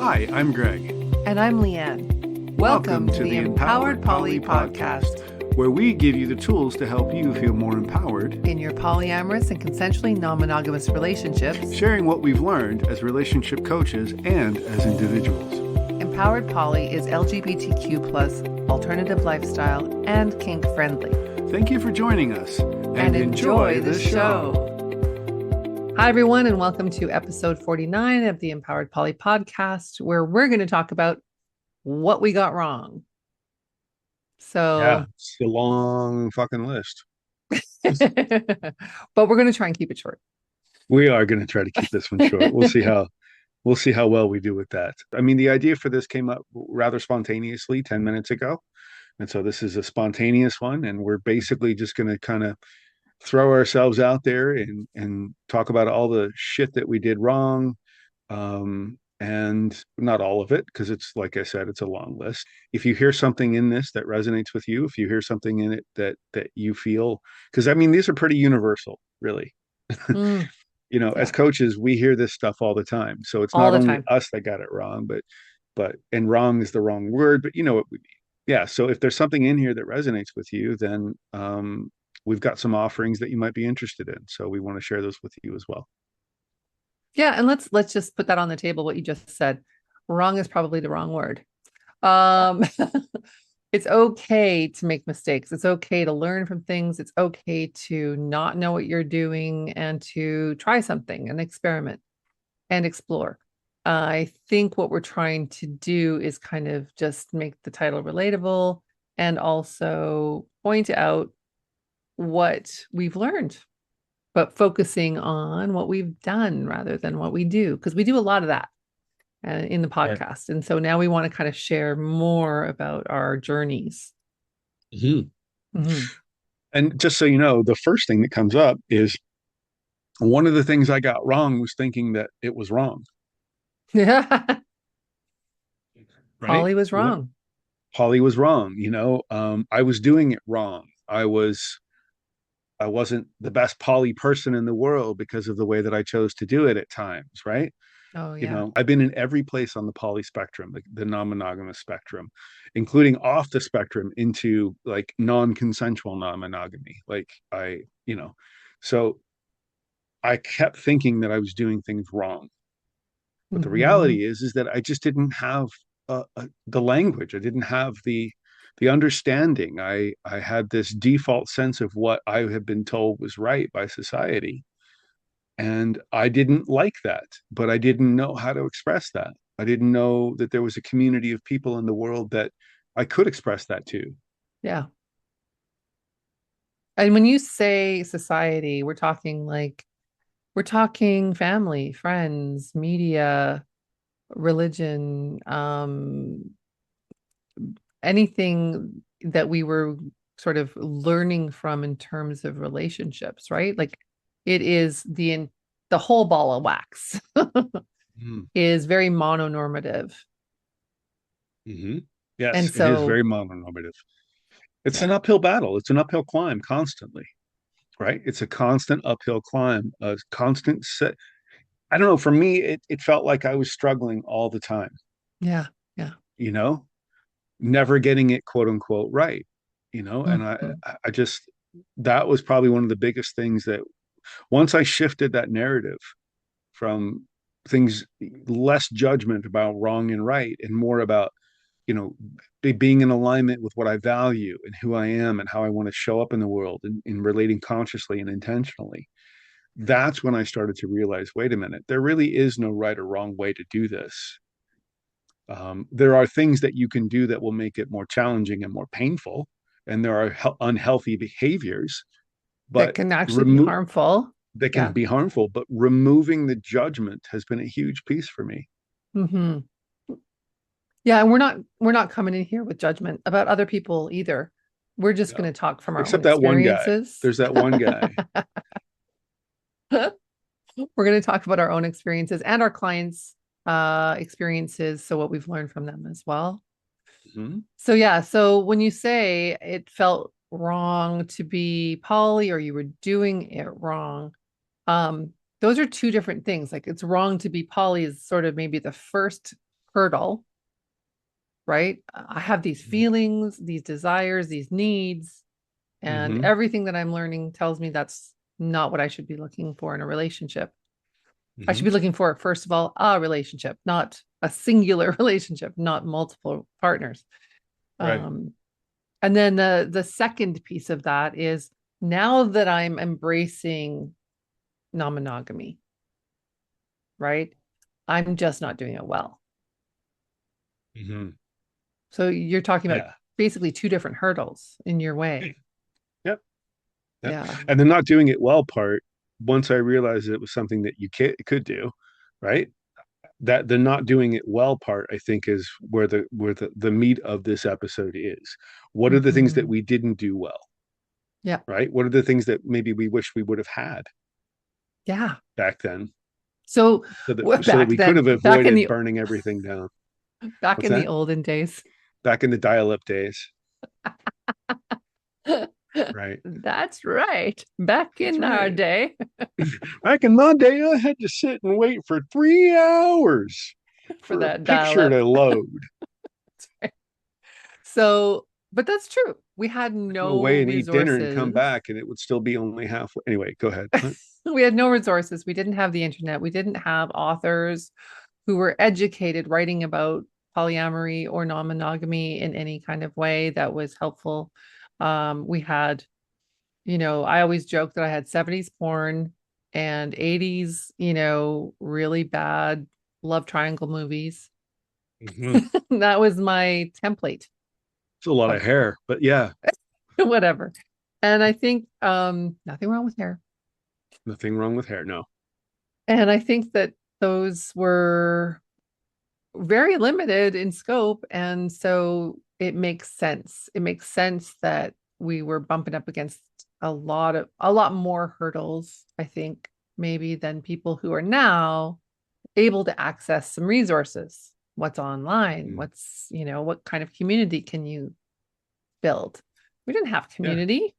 Hi, I'm Greg. And I'm Leanne. Welcome to the Empowered Poly Podcast, where we give you the tools to help you feel more empowered in your polyamorous and consensually non-monogamous relationships, sharing what we've learned as relationship coaches and as individuals. Empowered Poly is LGBTQ plus, alternative lifestyle, and kink friendly. Thank you for joining us and enjoy the show. Hi, everyone, and welcome to episode 49 of the Empowered Poly Podcast, where we're going to talk about what we got wrong. So, yeah, it's a long fucking list. But we're going to try and keep it short. We are going to try to keep this one short. We'll see how well we do with that. I mean, the idea for this came up rather spontaneously 10 minutes ago. And so this is a spontaneous one, and we're basically just going to kind of throw ourselves out there and talk about all the shit that we did wrong. And not all of it, because it's, like I said, it's a long list. If you hear something in this that resonates with you, if you hear something in it that you feel, because I mean, these are pretty universal, really. As coaches, we hear this stuff all the time. So it's not only us that got it wrong, and wrong is the wrong word, but you know what we mean. Yeah. So if there's something in here that resonates with you, then we've got some offerings that you might be interested in. So we want to share those with you as well. Yeah. And let's just put that on the table, what you just said. Wrong is probably the wrong word. It's okay to make mistakes. It's okay to learn from things. It's okay to not know what you're doing and to try something and experiment and explore. I think what we're trying to do is kind of just make the title relatable and also point out what we've learned, but focusing on what we've done rather than what we do, because we do a lot of that in the podcast. Right. And so now we want to kind of share more about our journeys. Mm-hmm. Mm-hmm. And just so you know, the first thing that comes up is one of the things I got wrong was thinking that it was wrong. Yeah. Right? Poly was wrong. Poly was wrong. I was doing it wrong. I wasn't the best poly person in the world because of the way that I chose to do it at times, right? Oh, yeah. I've been in every place on the poly spectrum, the non-monogamous spectrum, including off the spectrum into like non-consensual non-monogamy. So I kept thinking that I was doing things wrong. But the reality is that I just didn't have the language. I didn't have the understanding. I had this default sense of what I had been told was right by society. And I didn't like that, but I didn't know how to express that. I didn't know that there was a community of people in the world that I could express that to. Yeah. And when you say society, we're talking family, friends, media, religion, anything that we were sort of learning from in terms of relationships, right? Like it is the whole ball of wax is very mononormative. Mm-hmm. Yes, and so, it is very mononormative. It's an uphill battle. It's an uphill climb constantly, right? It's a constant uphill climb, a constant set. I don't know. For me, it felt like I was struggling all the time. Yeah. Yeah. Never getting it quote unquote right, and I just, that was probably one of the biggest things that once I shifted that narrative from things, less judgment about wrong and right and more about, being in alignment with what I value and who I am and how I want to show up in the world and in relating consciously and intentionally. That's when I started to realize, wait a minute, there really is no right or wrong way to do this. There are things that you can do that will make it more challenging and more painful, and there are unhealthy behaviors, but that can actually be harmful. That can be harmful, but removing the judgment has been a huge piece for me. Mm-hmm. Yeah, and we're not coming in here with judgment about other people either. We're just going to talk from our own experiences. There's that one guy. We're going to talk about our own experiences and our clients' experiences, so what we've learned from them as well. Mm-hmm. So when you say it felt wrong to be poly or you were doing it wrong, those are two different things. Like, it's wrong to be poly is sort of maybe the first hurdle, right? I have these feelings, these desires, these needs, and Mm-hmm. everything that I'm learning tells me that's not what I should be looking for in a relationship. I should Mm-hmm. be looking for, first of all, a relationship, not a singular relationship, not multiple partners. Right. Um, and then the second piece of that is, now that I'm embracing non-monogamy, right? I'm just not doing it well. Mm-hmm. So you're talking about Yeah. basically two different hurdles in your way. Yep. Yep. Yeah. And the not doing it well part, once I realized it was something that you could do, right? That the not doing it well part, I think, is where the meat of this episode is. What are the things that Mm-hmm. we didn't do well, Yeah. right? What are the things that maybe we wish we would have had Yeah. back then, So so that back we could then, have avoided burning everything down? back What's in the that? olden days. Back in the dial-up days, right? That's right. Back That's in our right. day Back in my day, I had to sit and wait for 3 hours for for a that dial picture up. to load. So, but that's true. We had Go no away and eat dinner and come resources. back, and it would still be only halfway. Anyway, go ahead. What? We had no resources. We didn't have the internet. We didn't have authors who were educated writing about polyamory or non-monogamy in any kind of way that was helpful. We had, I always joke that I had 70s porn and 80s, really bad love triangle movies. Mhm. That was my template It's a lot of of hair, but yeah, whatever. And I think nothing wrong with hair. nothing wrong with hair. No. And I think that those were very limited in scope. And so it makes sense. It makes sense that we were bumping up against a lot more hurdles, I think, maybe than people who are now able to access some resources. What's online? Mm. What kind of community can you build? We didn't have Yeah. community.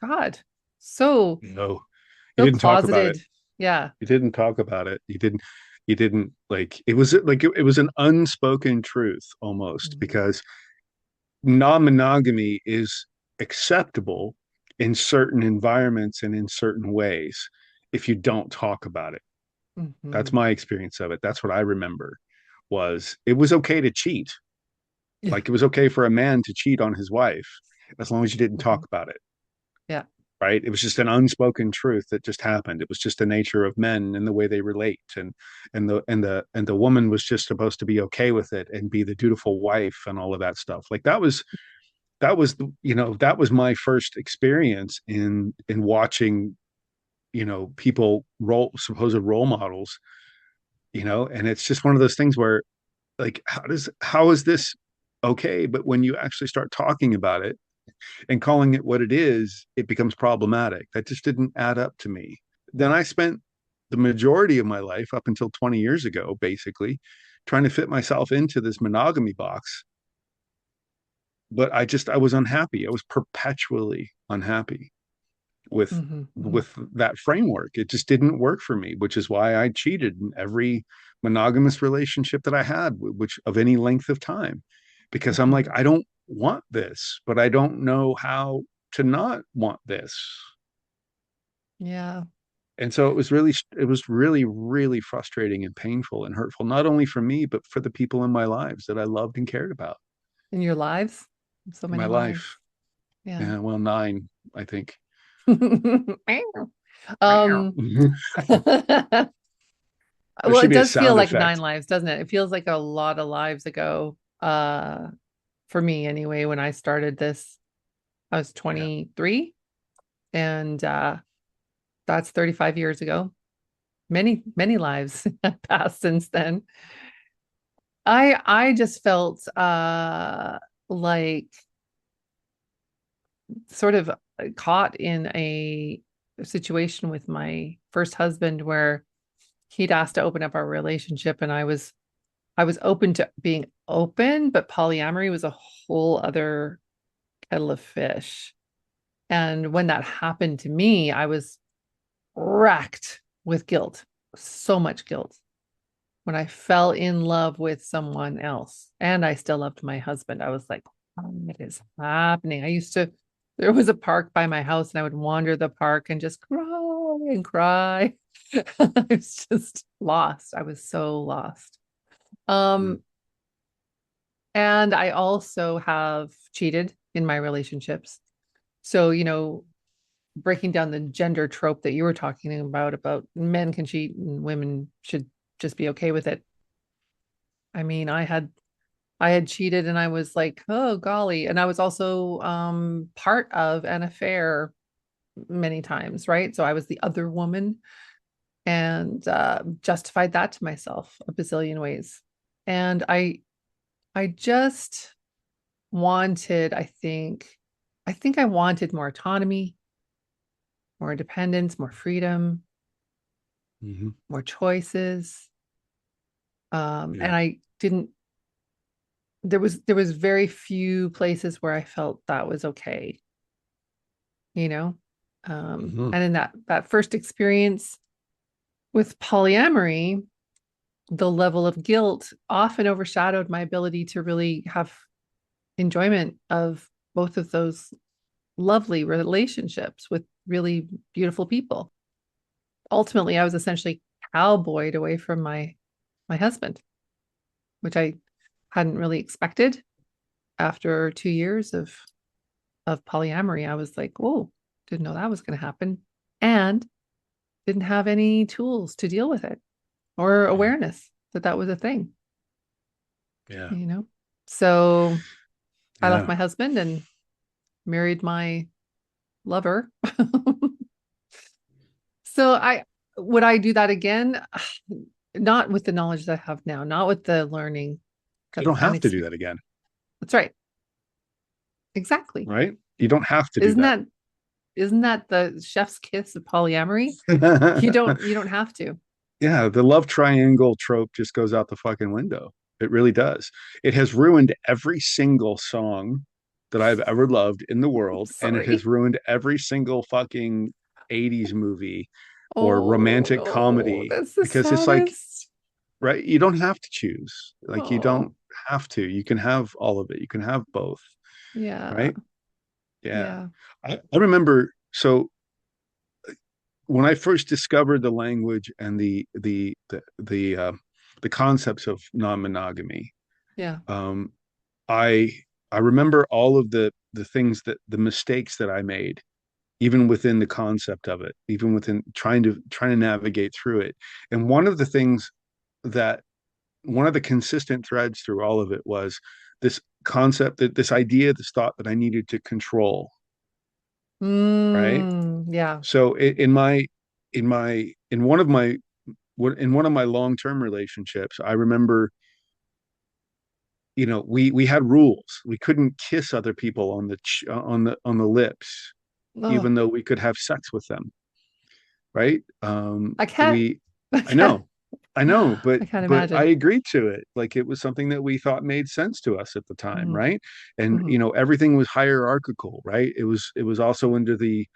God, so, No. You so didn't talk about it. closeted. Yeah. You didn't talk about it. You didn't like it was an unspoken truth almost Mhm. because non-monogamy is acceptable in certain environments and in certain ways if you don't talk about it. That's Mhm. my experience of it. That's what I remember was it was okay to cheat. Yeah. Like it was okay for a man to cheat on his wife as long as you didn't talk Mhm. about it. Yeah. Right. It was just an unspoken truth that just happened. It was just the nature of men and the way they relate. And the woman was just supposed to be okay with it and be the dutiful wife and all of that stuff. Like that was my first experience in watching, people supposed role models, and it's just one of those things where like how is this okay? But when you actually start talking about it and calling it what it is, it becomes problematic. That just didn't add up to me. Then I spent the majority of my life up until 20 years ago, basically, trying to fit myself into this monogamy box. But I was unhappy. I was perpetually unhappy with Mhm. Mhm. with that framework. It just didn't work for me, which is why I cheated in every monogamous relationship that I had, which of any length of time, because I'm like, Mhm. I don't want this, but I don't know how to not want this. Yeah. And so it was really, really frustrating and painful and hurtful, not only for me, but for the people in my lives that I loved and cared about In your lives, so in my many life. lives. Yeah. Yeah, well, nine, I think. um well, There should it be a does feel sound like nine effect. lives, doesn't it? It feels like a lot of lives ago. For me anyway, when I started this, I was Yeah. 23, and that's 35 years ago. Many, many lives have passed since then. I just felt like sort of caught in a situation with my first husband where he'd asked to open up our relationship, and I was open to being open, but polyamory was a whole other kettle of fish. And when that happened to me, I was racked with guilt, so much guilt. when I fell in love with someone else and I still loved my husband. I was like, what is happening? There was a park by my house and I would wander the park and just cry and cry. I was just lost. I was so lost. Mm. Um, and I also have cheated in my relationships. So, breaking down the gender trope that you were talking about men can cheat and women should just be okay with it. I mean, I had cheated and I was like, oh golly. And I was also part of an affair many times, right? So I was the other woman and justified that to myself a bazillion ways. And I just wanted, I think I wanted more autonomy, more independence, more freedom, Hmm. more choices. Yeah. And I didn't there was very few places where I felt that was okay, you know? Hmm. And in that first experience with polyamory, the level of guilt often overshadowed my ability to really have enjoyment of both of those lovely relationships with really beautiful people. Ultimately, I was essentially cowboyed away from my husband, which I hadn't really expected after 2 years of polyamory. I was like, oh, didn't know that was going to happen. And didn't have any tools to deal with it or Yeah. awareness that that was a thing, Yeah. you know? So I left Yeah. my husband and married my lover. So would I do that again? Not with the knowledge that I have now, not with the learning You that don't and have to do that again, that's right. Exactly. right? You don't have to do Isn't that. that isn't that the chef's kiss of polyamory? You don't have to. Yeah, the love triangle trope just goes out the fucking window. It really does. It has ruined every single song that I've ever loved in the I'm world, and it has sorry. ruined every single fucking 80s movie or Oh romantic no, comedy that's the because it's like, saddest. right, you don't have to choose. Like you Oh, don't have to. You can have all of it. You can have both, yeah, right? Yeah. yeah, I remember so when I first discovered the language and the concepts of non-monogamy, yeah. um, I I remember all of the things that the mistakes that I made, even within the concept of it, even within trying to navigate through it. And that one of the consistent threads through all of it was this concept that this idea, this thought that I needed to control, right? Yeah. So in one of my in one of my long-term relationships, I remember, we had rules. We couldn't kiss other people on the lips, Oh, even though we could have sex with them, right? I can't, We, I I can't, know, I know, I can't but I imagine. agreed to it. Like it was something that we thought made sense to us at the time, Hmm. right? And Hmm. everything was hierarchical, right? It was also under the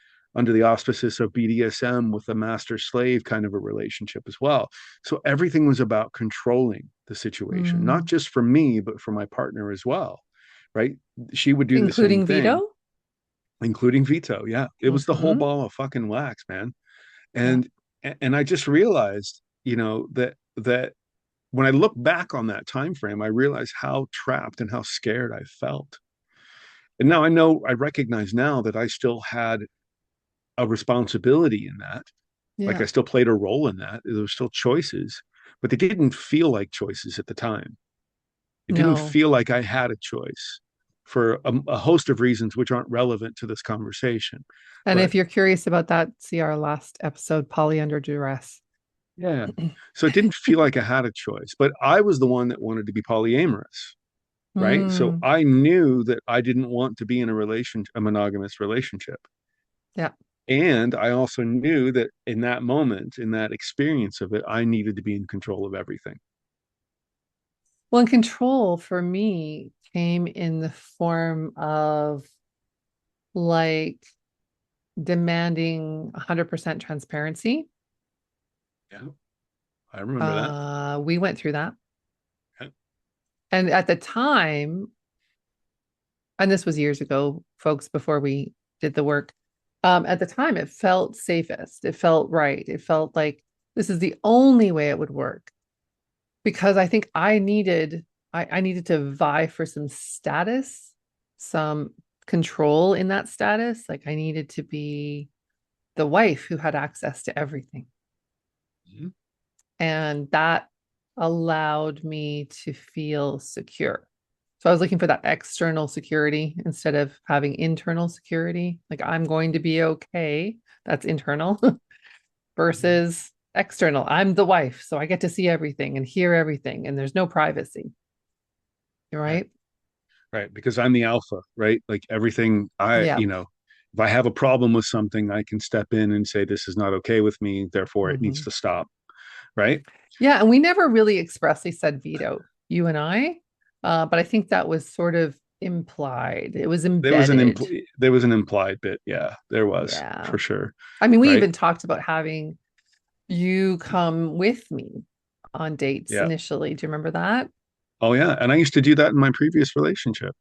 auspices of BDSM with a master slave kind of a relationship as well. So everything was about controlling the situation, not Hmm. just for me, but for my partner as well, right? She would do the same Including thing, veto? including veto. Yeah, it was the whole Hmm. ball of fucking wax, man. Yeah. And I just realized, that when I look back on that time frame, I realized how trapped and how scared I felt. And now I recognize now that I still had a responsibility in that. Like Yeah. I still played a role in that. There were still choices, but they didn't feel like choices at the time. It didn't No. feel like I had a choice for a host of reasons which aren't relevant to this conversation. And But if you're curious about that, see our last episode, Poly Under Duress. yeah, so it didn't feel like I had a choice, but I was the one that wanted to be polyamorous, right? So Mm, I knew that I didn't want to be in a monogamous relationship. yeah. And I also knew that in that moment, in that experience of it, I needed to be in control of everything. Well, and control for me came in the form of like demanding 100% transparency. Yeah, I remember that. We went through that. Okay. And at the time, and this was years ago, folks, before we did the work, at the time, it felt safest. It felt right. It felt like this is the only way it would work because I think I needed to vie for some status, some control in that status. Like I needed to be the wife who had access to everything. Mhm. And that allowed me to feel secure. So I was looking for that external security instead of having internal security. Like I'm going to be okay. That's internal Mhm. versus external. I'm the wife, so I get to see everything and hear everything, and there's no privacy. Right. Right? Right. Because I'm the alpha, right? Like everything Yeah. if I have a problem with something, I can step in and say, this is not okay with me. Therefore, it needs Mhm. to stop. Right. Yeah, and we never really expressly said veto, you and I, but I think that was sort of implied. It was embedded. There was an implied bit. Yeah, there was Yeah. for sure. I mean, we Right. even talked about having you come with me on dates Yeah. initially. Do you remember that? Oh yeah. And I used to do that in my previous relationship.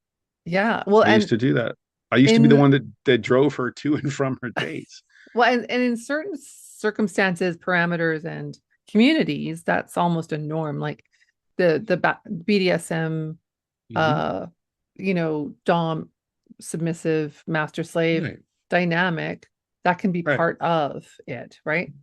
Yeah. Well, I used and to do that. I used to be the in one that drove her to and from her dates. and in certain circumstances, parameters, and communities, that's almost a norm. Like the BDSM, Hmm. uh, dom, submissive, master slave Right. dynamic, that can be Right. part of it, right?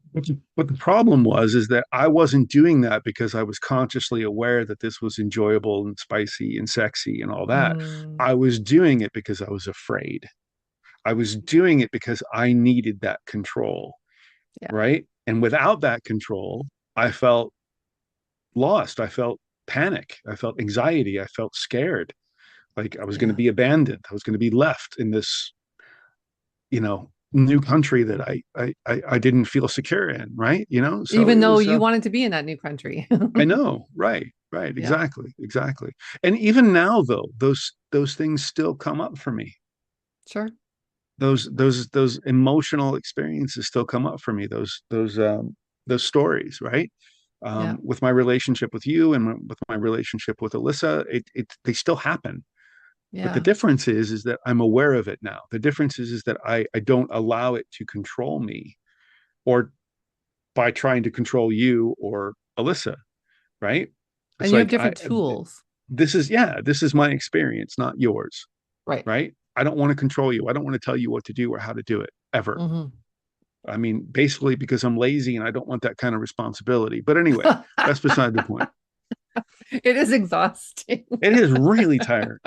But the problem was is that I wasn't doing that because I was consciously aware that this was enjoyable and spicy and sexy and all that. Mm, I was doing it because I was afraid. I was doing it because I needed that control, yeah. right? And without that control, I felt lost. I felt panic. I felt anxiety. I felt scared. Like I was going to Yeah. be abandoned. I was going to be left in this, new country that I didn't feel secure in, right? So Even it though was you wanted to be in that new country. I know, right, right, Yeah. exactly, exactly. And even now though, those things still come up for me. Sure. Those emotional experiences still come up for me. Those stories, right? Yeah. With my relationship with you and with my relationship with Alyssa, they still happen. But the Yeah. difference is that I'm aware of it now. The difference is that I don't allow it to control me or by trying to control you or Alyssa, right? And It's you have like different tools. this is my experience, not yours, Right. right? I don't want to control you. I don't want to tell you what to do or how to do it ever. Hmm. I mean, basically because I'm lazy and I don't want that kind of responsibility. But anyway, that's beside the point. It is exhausting. It is really tiring.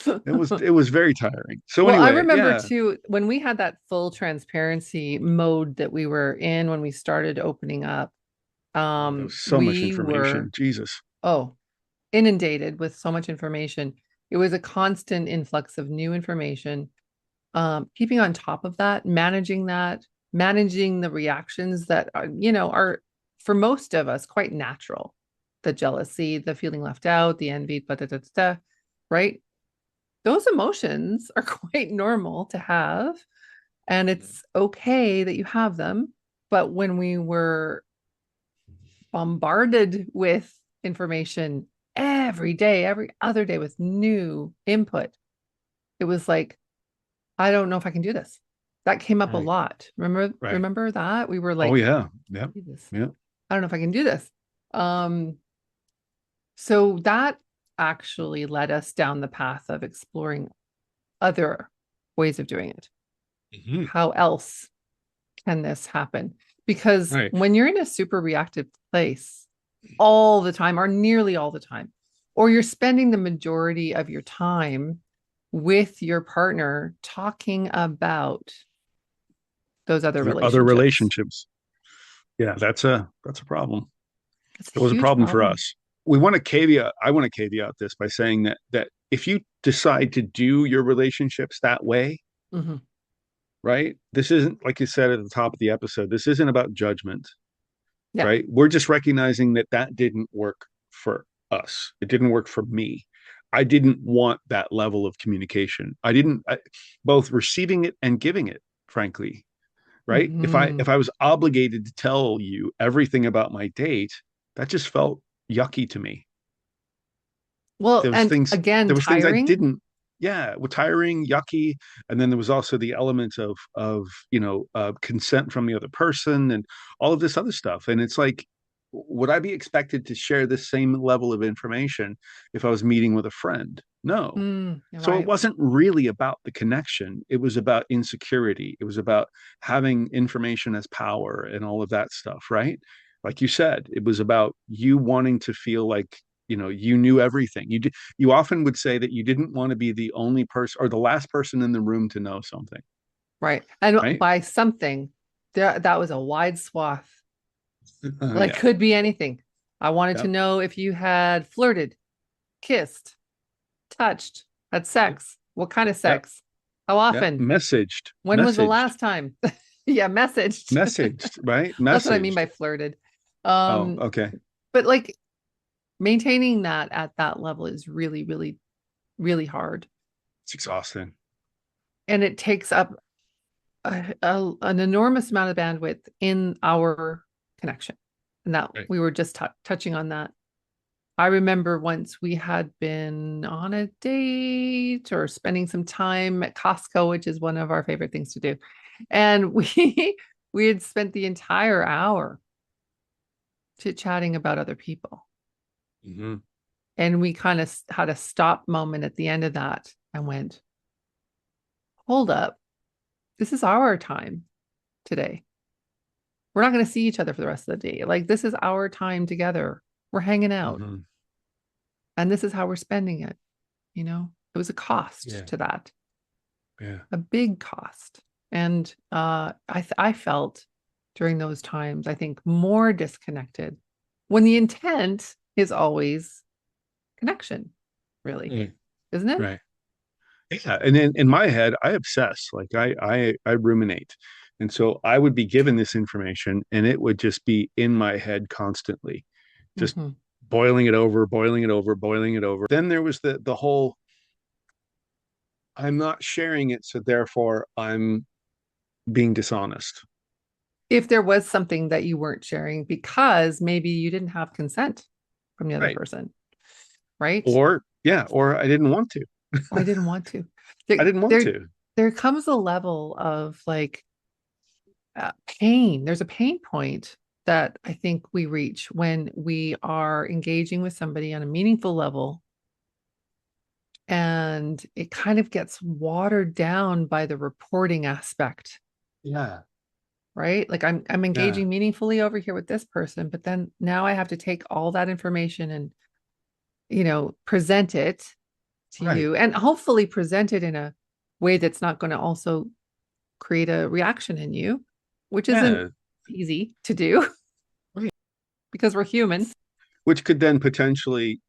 It was very tiring. So Well, I anyway, remember yeah, too when we had that full transparency mode that we were in when we started opening up. oh, there was so much We were information. Jesus. oh inundated with so much information. It was a constant influx of new information. Keeping on top of that, managing the reactions that are for most of us quite natural. The jealousy, the feeling left out, the envy, right? Those emotions are quite normal to have, and it's okay that you have them. But when we were bombarded with information every day, every other day with new input, it was like, I don't know if I can do this. That came up a Right, lot. Remember, right. remember that? We were Oh like, yeah, yeah, this. yeah. I don't know if I can do this. Um, so that actually led us down the path of exploring other ways of doing it. Mhm. How else can this happen? Because Right. when you're in a super reactive place all the time, or nearly all the time, or you're spending the majority of your time with your partner talking about those other There are other relationships, relationships. Yeah, that's a problem. it's a It was a huge problem for problem. us. I want to caveat this by saying that if you decide to do your relationships that way, Hmm. right? This isn't like you said at the top of the episode, this isn't about judgment, Yeah. right? We're just recognizing that didn't work for us. It didn't work for me. I didn't want that level of communication. I didn't both receiving it and giving it, frankly. right? If Hmm. I was obligated to tell you everything about my date, that just felt yucky to me. Well, there was and things again, there was things I tiring. didn't, yeah, were tiring, yucky. And then there was also the element of consent from the other person and all of this other stuff. And it's like, would I be expected to share this same level of information if I was meeting with a friend? No. So it Right, wasn't really about the connection. It was about insecurity. It was about having information as power and all of that stuff, right? Like you said, it was about you wanting to feel like, you knew everything. You often would say that you didn't want to be the only person or the last person in the room to know something, right. And right? by something, that was a wide swath. Like Yeah, could be anything. I wanted yeah, to know if you had flirted, kissed, touched, had sex. What kind of yeah, sex? How yeah. often? Messaged, When was the messaged, last time? Yeah, messaged. messaged, right? That's what I mean Messaged. by flirted. Oh, Um, okay. but like maintaining that at that level is really, really, really hard. It's exhausting. And it takes up an enormous amount of bandwidth in our connection. And that Right. we were just touching on that. I remember once we had been on a date or spending some time at Costco, which is one of our favorite things to do. And we had spent the entire hour chit-chatting about other people. Mm-hmm. And we kind of had a stop moment at the end of that and went, hold up, this is our time today. We're not going to see each other for the rest of the day. Like, this is our time together. We're hanging out, Mm-hmm. and this is how we're spending it. It was a cost Yeah, to that, yeah. a big cost. And I felt during those times, I think, more disconnected when the intent is always connection, really, Mm. isn't it? Right. Yeah, and then in my head, I obsess. Like I ruminate, and so I would be given this information, and it would just be in my head constantly, just Mm-hmm. boiling it over, boiling it over, boiling it over. Then there was the whole, I'm not sharing it, so therefore I'm being dishonest. If there was something that you weren't sharing because maybe you didn't have consent from the other Right. person, right? Or yeah, or I didn't want to. Or I didn't want to. I There, didn't want there, to. there comes a level of like pain. There's a pain point that I think we reach when we are engaging with somebody on a meaningful level, and it kind of gets watered down by the reporting aspect, Yeah. right? Like I'm Yeah. engaging meaningfully over here with this person, but then now I have to take all that information and present it to Right. you, and hopefully present it in a way that's not going to also create a reaction in you, which isn't Yeah. easy to do Right. because we're human. Which could then potentially,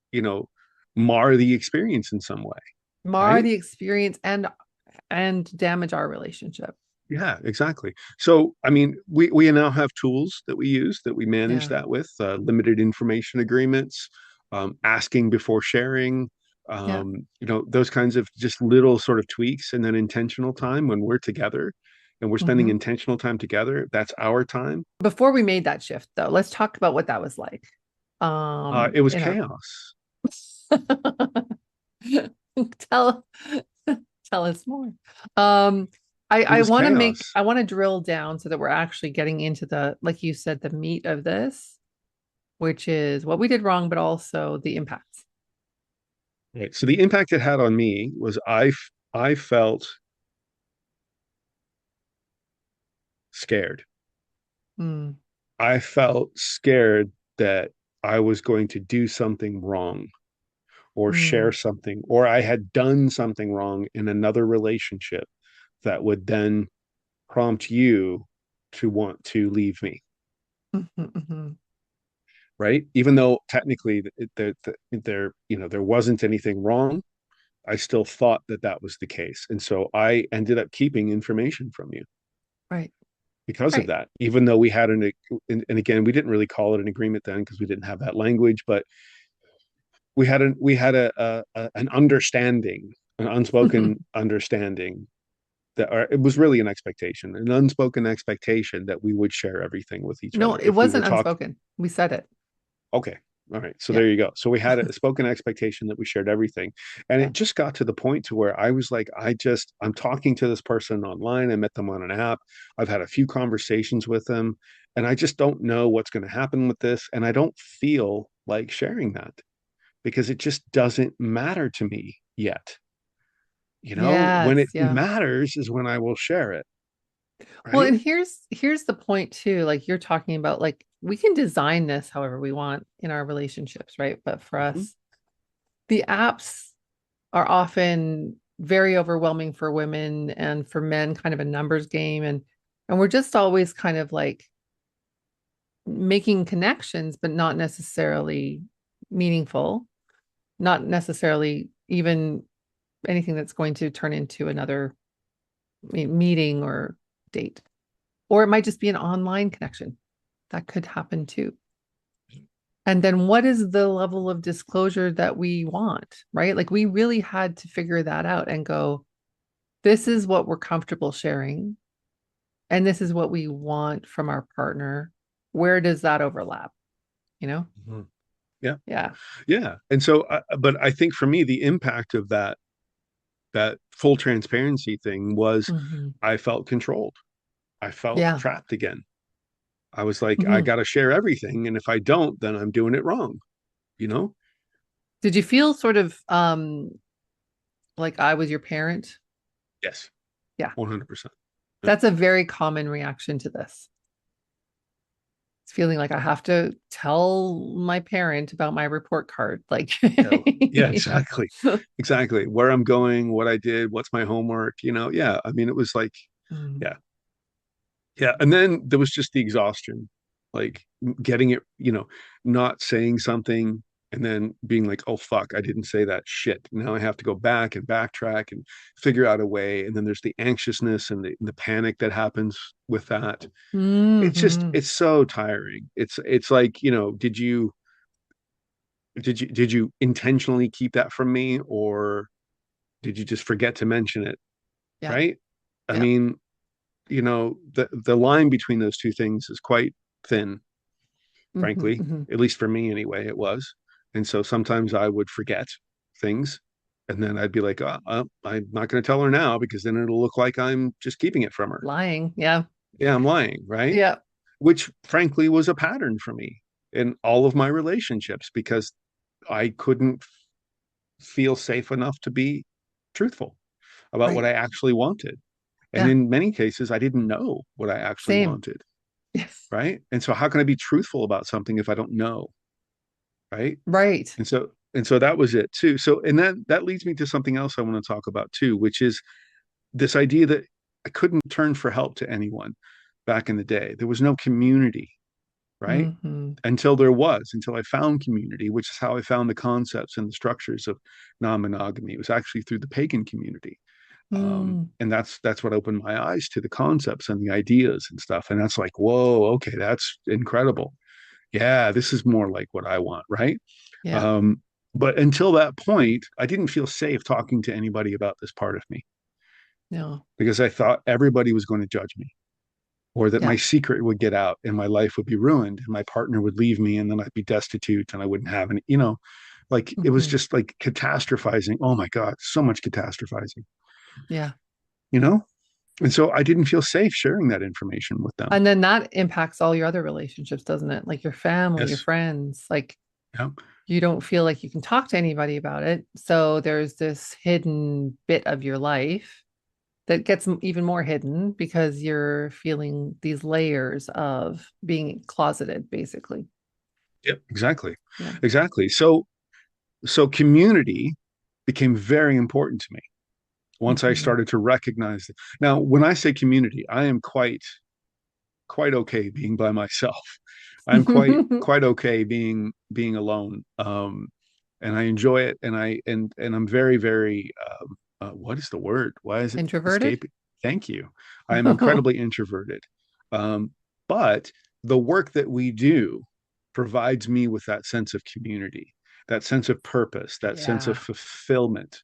mar the experience in some way, Mar right? the experience and damage our relationship. Yeah, exactly. So, I mean, we now have tools that we use that we manage Yeah. that with limited information agreements, asking before sharing, Yeah. those kinds of just little sort of tweaks, and then intentional time when we're together and we're spending Hmm. intentional time together. That's our time. Before we made that shift, though, let's talk about what that was like. It was In our chaos. tell tell us more. Um, It I was want to chaos. I want to drill down so that we're actually getting into the, like you said, the meat of this, which is what we did wrong, but also the impacts. Right. So the impact it had on me was I felt scared. Mm, I felt scared that I was going to do something wrong or share mm, something, or I had done something wrong in another relationship that would then prompt you to want to leave me, mhm, mhm. right? Even though technically there wasn't anything wrong, I still thought that that was the case. And so I ended up keeping information from you Right, because of right. that, even though we had and again, we didn't really call it an agreement then because we didn't have that language, but we had an understanding, an unspoken understanding that are, it was really an expectation, an unspoken expectation that we would share everything with each No, other. it If we were wasn't talking, unspoken. We said it. okay, all right, so Yeah. there you go. So we had a spoken expectation that we shared everything. And Yeah. it just got to the point to where I was like, I'm talking to this person online. I met them on an app. I've had a few conversations with them, and I just don't know what's going to happen with this. And I don't feel like sharing that because it just doesn't matter to me yet. When Yes. it Yeah. matters is when I will share it, Well, right? and here's the point too. Like you're talking about, like we can design this however we want in our relationships, right? But for Mhm. us, the apps are often very overwhelming for women and for men, kind of a numbers game. And we're just always kind of like making connections, but not necessarily meaningful, not necessarily even anything that's going to turn into another meeting or date. Or it might just be an online connection. That could happen too. And then what is the level of disclosure that we want, right? Like we really had to figure that out and go, this is what we're comfortable sharing. And this is what we want from our partner. Where does that overlap? You know? Mhm. Yeah, Yeah. yeah. And so, but I think for me, the impact of that full transparency thing was Hmm. I felt controlled. I felt Yeah. trapped again. I was like, I Hmm. got to share everything. And if I don't, then I'm doing it wrong, you know? Did you feel sort of like I was your parent? Yes, Yeah. 100%. Yeah. That's a very common reaction to this. It's feeling like I have to tell my parent about my report card. Like, Yeah, yeah, you know. exactly. Exactly. Where I'm going, what I did, what's my homework, yeah. I mean, it was like, Mm. yeah, yeah. And then there was just the exhaustion, like getting it, not saying something and then being like, oh, fuck, I didn't say that shit. Now I have to go back and backtrack and figure out a way. And then there's the anxiousness and the panic that happens with that. Hmm. It's so tiring. It's like, did you intentionally keep that from me, or did you just forget to mention it? Yeah. Right. I Yeah. mean, the line between those two things is quite thin, Hmm. frankly, Hmm. at least for me anyway, it was. And so sometimes I would forget things, and then I'd be like, I'm not going to tell her now because then it'll look like I'm just keeping it from her. Lying. Yeah. Yeah, I'm lying, right? Yeah. Which frankly was a pattern for me in all of my relationships because I couldn't feel safe enough to be truthful about what Right. I actually wanted. And Yeah. in many cases, I didn't know what I actually Same. wanted. Yes. Right. And so how can I be truthful about something if I don't know? Right. Right. And so that was it too. So and that leads me to something else I want to talk about too, which is this idea that I couldn't turn for help to anyone back in the day. There was no community, right? Hmm. Until I found community, which is how I found the concepts and the structures of non-monogamy. It was actually through the pagan community. Mm. And that's what opened my eyes to the concepts and the ideas and stuff. And that's like, whoa, okay, that's incredible. Yeah, this is more like what I want, right? Yeah. Um, but until that point, I didn't feel safe talking to anybody about this part of me No. because I thought everybody was going to judge me or that my Yeah. secret would get out and my life would be ruined and my partner would leave me and then I'd be destitute and I wouldn't have any, like it was Hmm. just like catastrophizing. Oh my God, so much catastrophizing, Yeah. you know? And so I didn't feel safe sharing that information with them. And then that impacts all your other relationships, doesn't it? Like your family, your Yes. friends. Like Yeah. you don't feel like you can talk to anybody about it. So there's this hidden bit of your life that gets even more hidden because you're feeling these layers of being closeted, basically. Yep. Exactly. Yeah. Exactly. So community became very important to me once I Hmm. started to recognize it. Now, when I say community, I am quite okay being by myself. I'm quite okay being alone. And I enjoy it, and I'm very very what is the word? Why is it Introverted? escaping? Thank you. I am incredibly introverted, um, but the work that we do provides me with that sense of community, that sense of purpose, that sense of Yeah. fulfillment,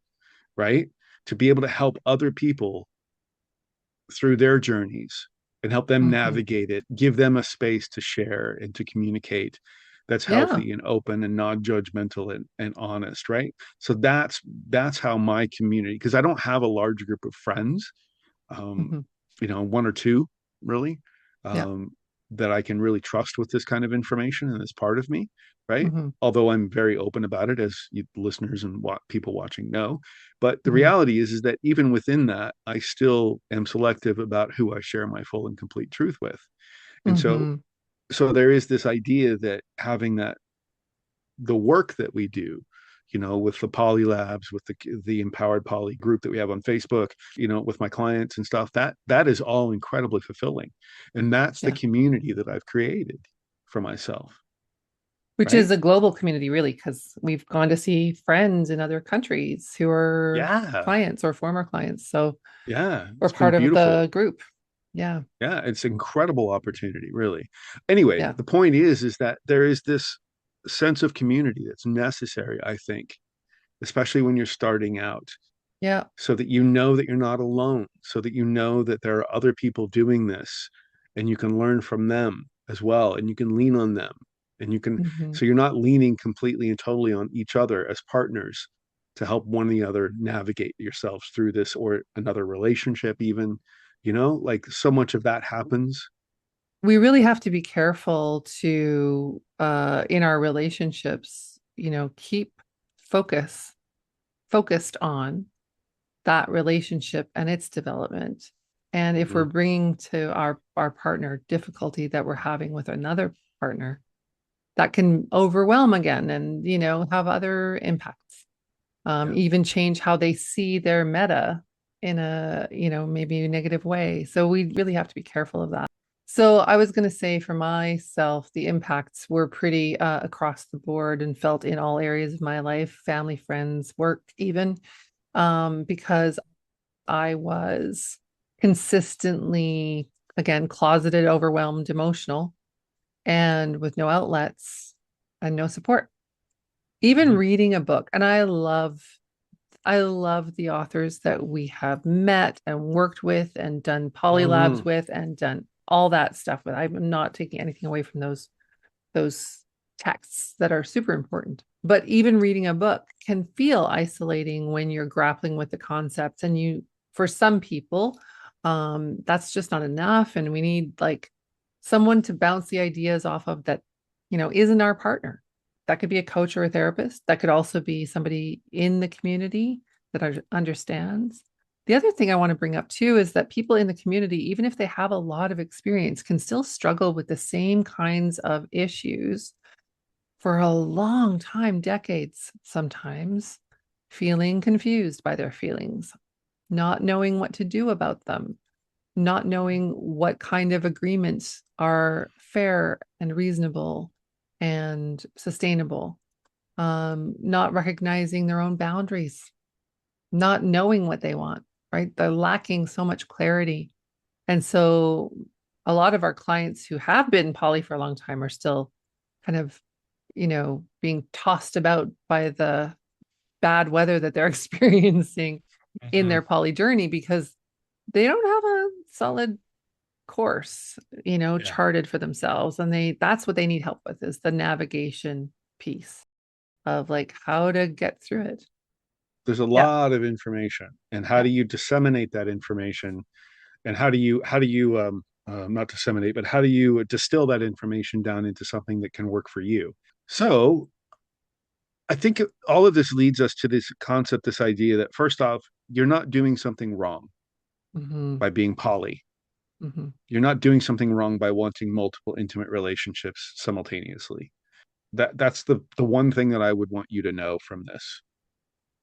right? To be able to help other people through their journeys and help them Hmm. navigate it, give them a space to share and to communicate that's Yeah. healthy and open and non-judgmental and honest, right? So that's how my community, because I don't have a large group of friends, um, Hmm. one or two really, Yeah. um, that I can really trust with this kind of information and as part of me, right? Hmm. Although I'm very open about it, as you listeners and people watching know. But the Hmm. reality is that even within that, I still am selective about who I share my full and complete truth with. And Hmm. so there is this idea that having that the work that we do, with the PolyLabs, with the Empowered Poly group that we have on Facebook, with my clients and stuff, that is all incredibly fulfilling, and that's the Yeah. community that I've created for myself, Which is right? a global community, really, because we've gone to see friends in other countries who are Yeah, clients or former clients. So yeah, we're it's been part of beautiful. the group. Yeah. Yeah, it's an incredible opportunity, really. Anyway, Yeah. the point is that there is this sense of community that's necessary, I think, especially when you're starting out, Yeah. so that you know that you're not alone, so that you know that there are other people doing this and you can learn from them as well, and you can lean on them. And Hmm. so you're not leaning completely and totally on each other as partners to help one the other navigate yourselves through this or another relationship, even, like so much of that happens. We really have to be careful to, in our relationships, keep focus focused on that relationship and its development. And if we're Mhm. bringing to our partner difficulty that we're having with another partner, that can overwhelm again and, have other impacts, Yeah. even change how they see their meta in a, maybe a negative way. So we really have to be careful of that. So I was going to say for myself, the impacts were pretty across the board and felt in all areas of my life, family, friends, work, even, because I was consistently, again, closeted, overwhelmed, emotional, and with no outlets and no support. Even Mhm. reading a book, and I love the authors that we have met and worked with and done polylabs Mhm. with and done all that stuff with. I'm not taking anything away from those texts that are super important. But even reading a book can feel isolating when you're grappling with the concepts. And for some people, that's just not enough. And we need like someone to bounce the ideas off of that, isn't our partner. That could be a coach or a therapist. That could also be somebody in the community that understands. The other thing I want to bring up too is that people in the community, even if they have a lot of experience, can still struggle with the same kinds of issues for a long time, decades sometimes, feeling confused by their feelings, not knowing what to do about them, not knowing what kind of agreements are fair and reasonable and sustainable, not recognizing their own boundaries, not knowing what they want, right? They're lacking so much clarity. And so a lot of our clients who have been poly for a long time are still kind of, being tossed about by the bad weather that they're experiencing in Mhm. their poly journey because they don't have a solid course, Yeah. charted for themselves. And that's what they need help with is the navigation piece of like how to get through it. There's a Yeah. lot of information, and how Yeah. do you disseminate that information, and how do you not disseminate, but how do you distill that information down into something that can work for you? So I think all of this leads us to this concept, this idea that first off, you're not doing something wrong Hmm. by being poly. Hmm. You're not doing something wrong by wanting multiple intimate relationships simultaneously. That's the one thing that I would want you to know from this,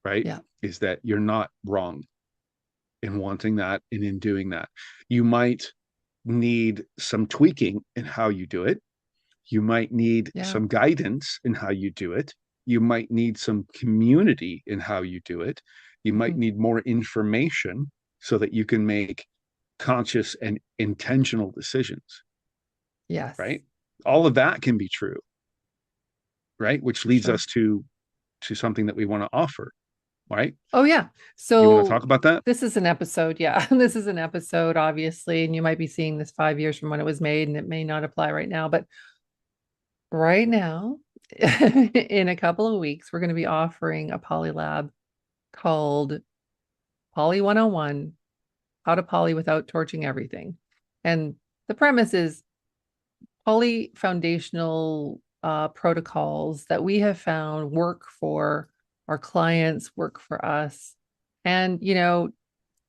right? Yeah. Is that you're not wrong in wanting that and in doing that. You might need some tweaking in how you do it. You might need Yeah. some guidance in how you do it. You might need some community in how you do it. You might Hmm. need more information so that you can make conscious and intentional decisions, Yes, right? All of that can be true, right? Which for leads sure. us to something that we want to offer. right? Oh, yeah. You want to So talk about that? this is an episode. Yeah. This is an episode, obviously. And you might be seeing this 5 years from when it was made, and it may not apply right now. But right now, in a couple of weeks, we're going to be offering a PolyLab called Poly 101, How to Poly Without Torching Everything. And the premise is poly foundational protocols that we have found work for our clients, work for us. And,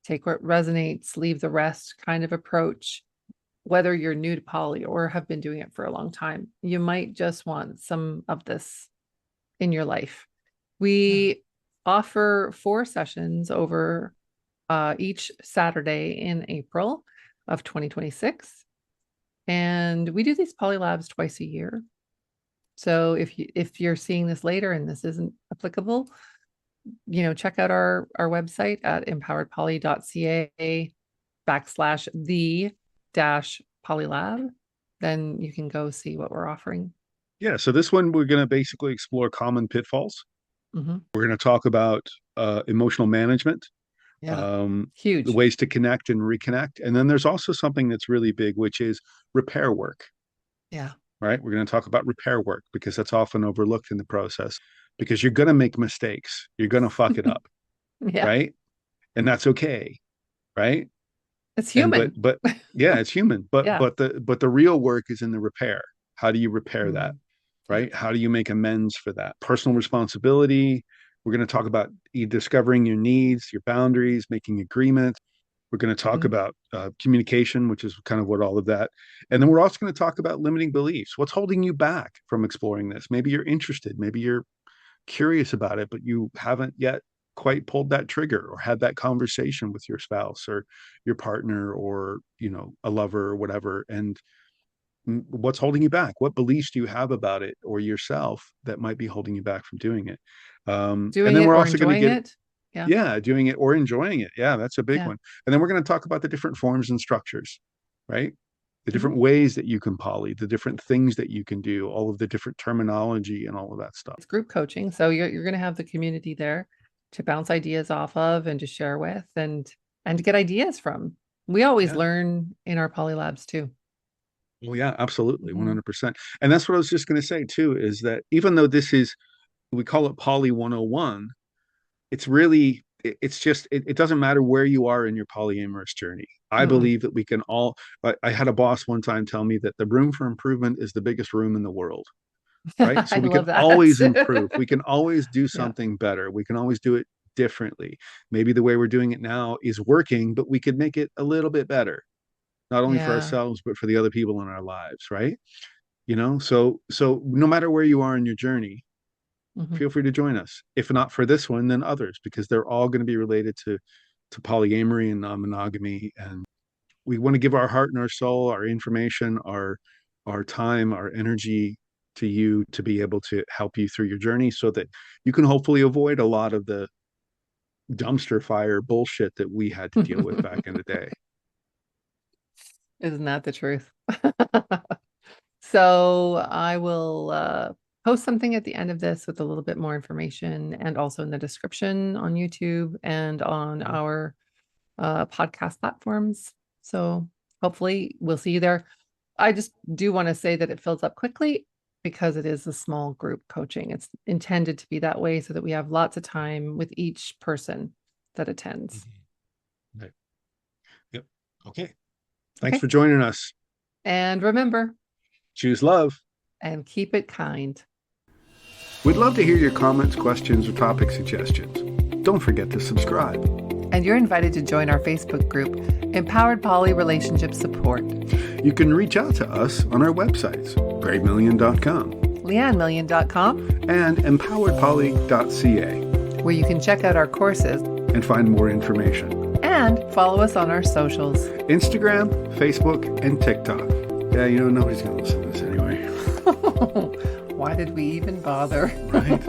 take what resonates, leave the rest kind of approach. Whether you're new to poly or have been doing it for a long time, you might just want some of this in your life. We offer 4 sessions over each Saturday in April of 2026. And we do these polylabs twice a year. So if you're seeing this later and this isn't applicable, check out our website at empoweredpoly.ca/the-polylab. Then you can go see what we're offering. Yeah. So this one, we're going to basically explore common pitfalls. Mm-hmm. We're going to talk about emotional management, Yeah, the huge. ways to connect and reconnect. And then there's also something that's really big, which is repair work, Yeah. right? We're going to talk about repair work because that's often overlooked in the process because you're going to make mistakes. You're going to fuck it up, Yeah, right? And that's okay, right? it's And human. but yeah, it's human. But Yeah. the real work is in the repair. How do you repair that? Mm. Yeah. Right? How do you make amends for that? Personal responsibility. We're going to talk about discovering your needs, your boundaries, making agreements. We're going to talk Mhm. about communication, which is kind of what all of that. And then we're also going to talk about limiting beliefs. What's holding you back from exploring this? Maybe you're interested. Maybe you're curious about it, but you haven't yet quite pulled that trigger or had that conversation with your spouse or your partner or, a lover or whatever. And what's holding you back? What beliefs do you have about it or yourself that might be holding you back from doing it? And Doing then it we're or also going to enjoying get, it. Yeah. yeah, doing it or enjoying it. Yeah, that's a big Yeah. one. And then we're going to talk about the different forms and structures, right? The Mhm. different ways that you can poly, the different things that you can do, all of the different terminology and all of that stuff. It's group coaching. So you're going to have the community there to bounce ideas off of and to share with and to get ideas from. We always Yeah. learn in our poly labs too. Well, yeah, absolutely. Mhm. 100%. And that's what I was just going to say too, is that even though this is, we call it Poly 101, it's really, it's just, it doesn't matter where you are in your polyamorous journey. I Mm-mm. believe that we can all, I had a boss one time tell me that the room for improvement is the biggest room in the world, right? So I we can love that. always improve. We can always do Yeah. something better. We can always do it differently. Maybe the way we're doing it now is working, but we could make it a little bit better, not only for Yeah. ourselves, but for the other people in our lives, right? So no matter where you are in your journey, Mhm. feel free to join us. If not for this one, then others, because they're all going to be related to polyamory and non-monogamy. And we want to give our heart and our soul, our information, our time, our energy to you to be able to help you through your journey so that you can hopefully avoid a lot of the dumpster fire bullshit that we had to deal with back in the day. Isn't that the truth? So I will post something at the end of this with a little bit more information and also in the description on YouTube and on our podcast platforms. So hopefully we'll see you there. I just do want to say that it fills up quickly because it is a small group coaching. It's intended to be that way so that we have lots of time with each person that attends. Right. Yep. Okay. Thanks Okay. for joining us. And remember, Choose love. and keep it kind. We'd love to hear your comments, questions, or topic suggestions. Don't forget to subscribe. And you're invited to join our Facebook group, Empowered Poly Relationship Support. You can reach out to us on our websites, GreatMillion.com LeanneMillion.com, and EmpoweredPoly.ca, where you can check out our courses and find more information. and follow us on our socials. Instagram, Facebook, and TikTok. Yeah, nobody's going to listen to this anyway. Why did we even bother? Right?